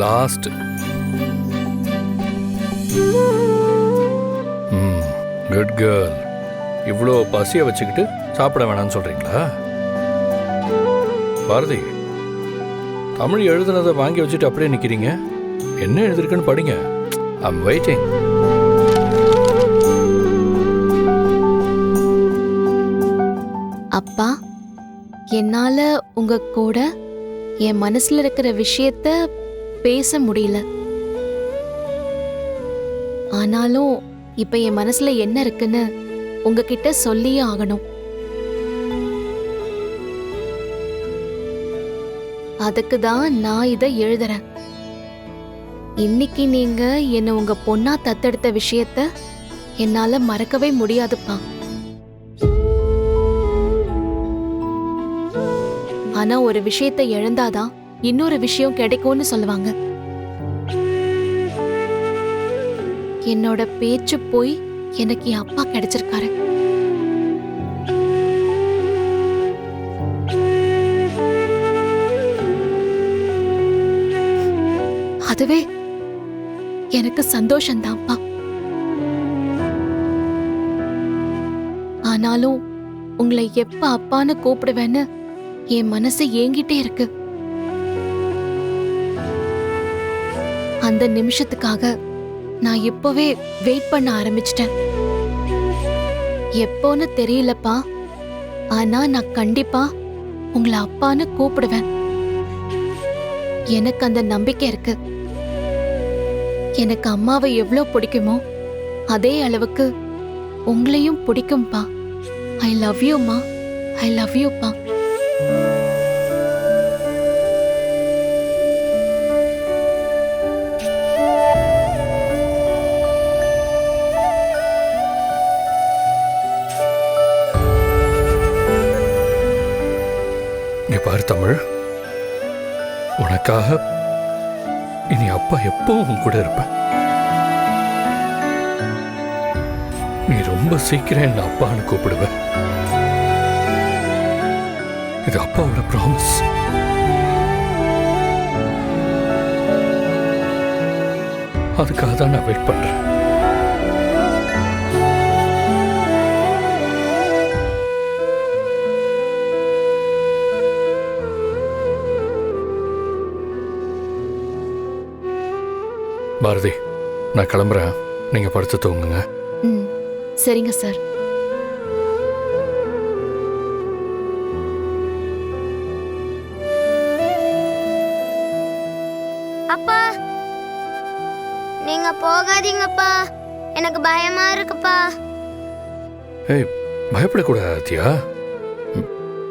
Last. Good girl. இவ்வளோ பசியை வச்சுக்கிட்டு சாப்பிட வேணாம்னு சொல்றீங்களா? பாரதி, தமிழ் எழுதுனதை வாங்கி வச்சுட்டு அப்படியே நிற்கிறீங்க. என்ன எழுதிருக்குன்னு படிங்க. I'm waiting. அப்பா, என்னால உங்க கூட என் மனசுல இருக்கிற விஷயத்த பேச முடியல. ஆனாலும் இப்ப என் மனசுல என்ன இருக்குன்னு உங்ககிட்ட சொல்லியே ஆகணும். அதுக்கு தான் நான் இதை எழுதுறேன். இன்னைக்கு நீங்க என்ன உங்க பொண்ணா தத்தெடுத்த விஷயத்த என்னால மறக்கவே முடியாதுப்பா. ஆனா ஒரு விஷயத்தை இழந்தாதான் இன்னொரு விஷயம் கிடைக்கும்னு சொல்லுவாங்க. என்னோட பேச்சு போய் எனக்கு என் அப்பா கிடைச்சிருக்காரு. அதுவே எனக்கு சந்தோஷம்தான்ப்பா. ஆனாலும் உங்களை எப்ப அப்பான்னு கூப்பிடுவேன்னு என் மனசு ஏங்கிட்டே இருக்கு. அந்த நிமிஷத்துக்காக நான் இப்பவே வெயிட் பண்ண ஆரம்பிச்சிட்டேன். எப்போன்னு தெரியலப்பா, ஆனா நான் கண்டிப்பா உங்களை அப்பான்னு கூப்பிடுவேன். எனக்கு அந்த நம்பிக்கை இருக்கு. எனக்கு அம்மாவை எவ்வளவு பிடிக்குமோ அதே அளவுக்கு உங்களையும் பிடிக்கும்பா. ஐ லவ் யூ மா. ஐ லவ் யூப்பா. இங்க பாரு தமிழ், உனக்காக இனி அப்பா எப்பவும் உன் கூட இருப்பேன். நீ ரொம்ப சீக்கிரம் என்ன அப்பான்னு கூப்பிடுவ. இது அப்பாவோட ப்ராமிஸ். அதுக்காக தான் நான் வெயிட் பண்றேன். பாரதி, நான் கிளம்புறேன். நீங்க படுத்து தூங்குங்க. சரிங்க சார். அப்பா, நீங்க போகாதீங்கப்பா, எனக்கு பயமா இருக்குப்பா. ஏய், பயப்படக்கூடாது ஆதித்யா.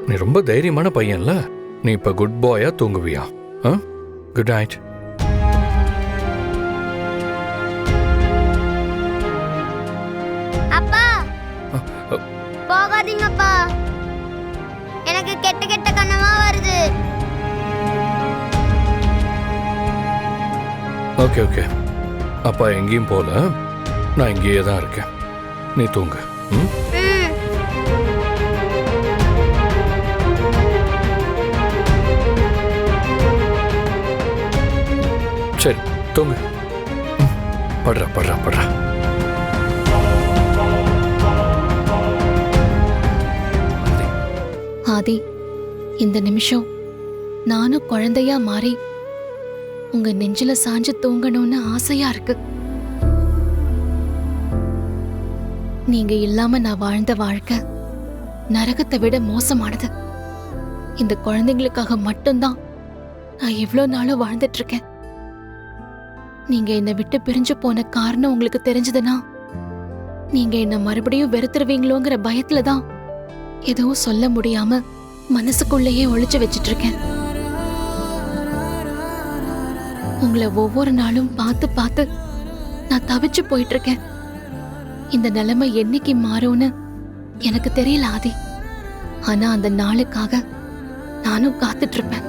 நீ ரொம்ப தைரியமான பையன்ல. நீ இப்ப குட் பாயா தூங்குவியா? Good night. போகாதீங்கப்பா, எனக்கு கெட்ட கெட்ட கனவா வருது. ஓகே ஓகே, அப்பா எங்கேயும் போல. நான் இங்கேயே தான் இருக்கேன். நீ தூங்கு. சரி தூங்கு. படுறா படுறா படுறா. ஆதி, இந்த நிமிஷம் நானும் குழந்தையா மாறி உங்க நெஞ்சில சாஞ்சு தூங்கணும்னு ஆசையா இருக்கு. நீங்க இல்லாம நான் வாழ்ந்த வாழ்க்கை நரகத்தை விட மோசமானது. இந்த குழந்தைங்களுக்காக மட்டும்தான் நான் இவ்வளோ நாளும் வாழ்ந்துட்டு இருக்கேன். நீங்க என்னை விட்டு பிரிஞ்சு போன காரணம் உங்களுக்கு தெரிஞ்சதுன்னா நீங்க என்ன மறுபடியும் வெறுத்துருவீங்களோங்கிற பயத்துலதான் எதுவும் சொல்ல முடியாம மனசுக்குள்ளேயே ஒளிச்சு வச்சிட்டு இருக்கேன். உங்களை ஒவ்வொரு நாளும் பார்த்து பார்த்து நான் தவிச்சு போயிட்டு இருக்கேன். இந்த நிலைமை என்னைக்கு மாறும்னு எனக்கு தெரியல ஆதி. ஆனா அந்த நாளுக்காக நானும் காத்துட்டு இருப்பேன்.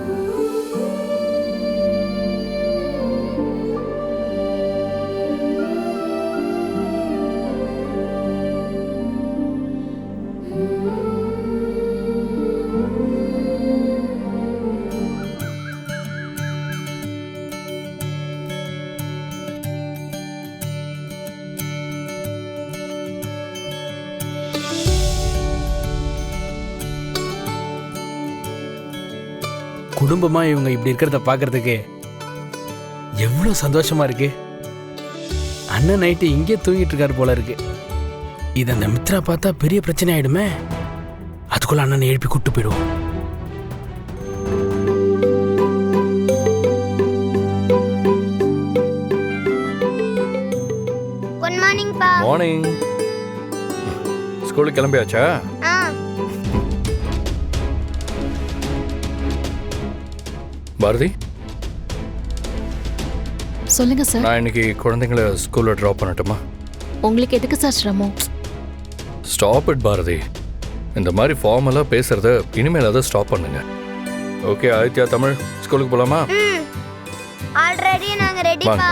குடும்பமா இவங்க இப்படி இருக்கிறத பார்க்கறதுக்கு எவ்வளோ சந்தோஷமா இருக்கு. அண்ணன் நைட்டு இங்கே தூங்கிட்டு இருக்காரு போல இருக்கு. இது அந்த மித்ரா பார்த்தா பெரிய பிரச்சனை ஆயிடுமே. அதுக்குள்ள அண்ணனை எழுப்பி கூட்டு போயிடுவோம். குட் மார்னிங் பா. மார்னிங். ஸ்கூலுக்கு கிளம்பியாச்சா? பாரதி, சொல்லுங்க சார். நான் இன்னைக்கு குழந்தைங்கள ஸ்கூல்ல ட்ராப் பண்ணட்டுமா? உங்களுக்கு எதுக்கு சார் சிரமம்? Stop it Bharathi. இந்த மாதிரி ஃபார்மலாக பேசுறத இனிமேல் அதை ஸ்டாப் பண்ணுங்க. ஓகே ஆதித்யா, தமிழ் ஸ்கூலுக்கு போலாமா? ஆல்ரெடி நாங்க ரெடி வாங்க பா.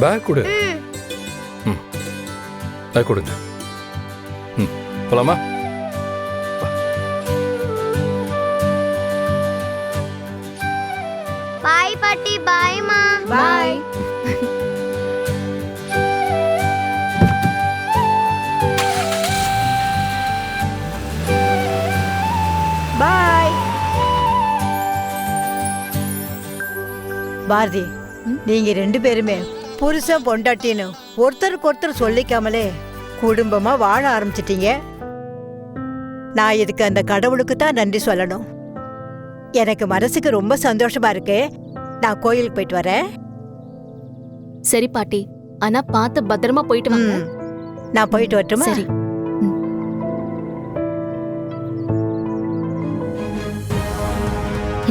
பேக் கொடு. பேக் கொடுங்க. போலாமா? பாய் பாட்டி. பாய் மா. பாய். பாய். பாரதி, நீங்க 2 பேருமே புருஷன் பொண்டாட்டின்னு ஒருத்தருக்கு ஒருத்தர் சொல்லிக்காமலே குடும்பமா வாழ ஆரம்பிச்சிட்டீங்க. நான் இதுக்கு அந்த கடவுளுக்கு தான் நன்றி சொல்லணும். எனக்கு மனசுக்கு ரொம்ப சந்தோஷமா இருக்கு. நான் கோயிலுக்கு போயிட்டு வரேன். சரி பாட்டி, ஆனா பார்த்து பத்திரமா போயிட்டு வாங்க. நான் போயிட்டு வரட்டுமா? சரி.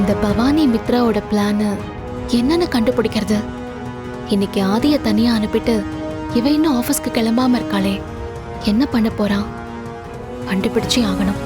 இந்த பவானி மித்ராவோட பிளான் என்னன்னு கண்டுபிடிக்கிறது. இன்னைக்கு ஆதிய தனியா அனுப்பிட்டு இவ இன்னும் ஆபீஸ்க்கு கிளம்பாம இருக்காளே, என்ன பண்ண போறான்? கண்டுபிடிச்சே ஆகணும்.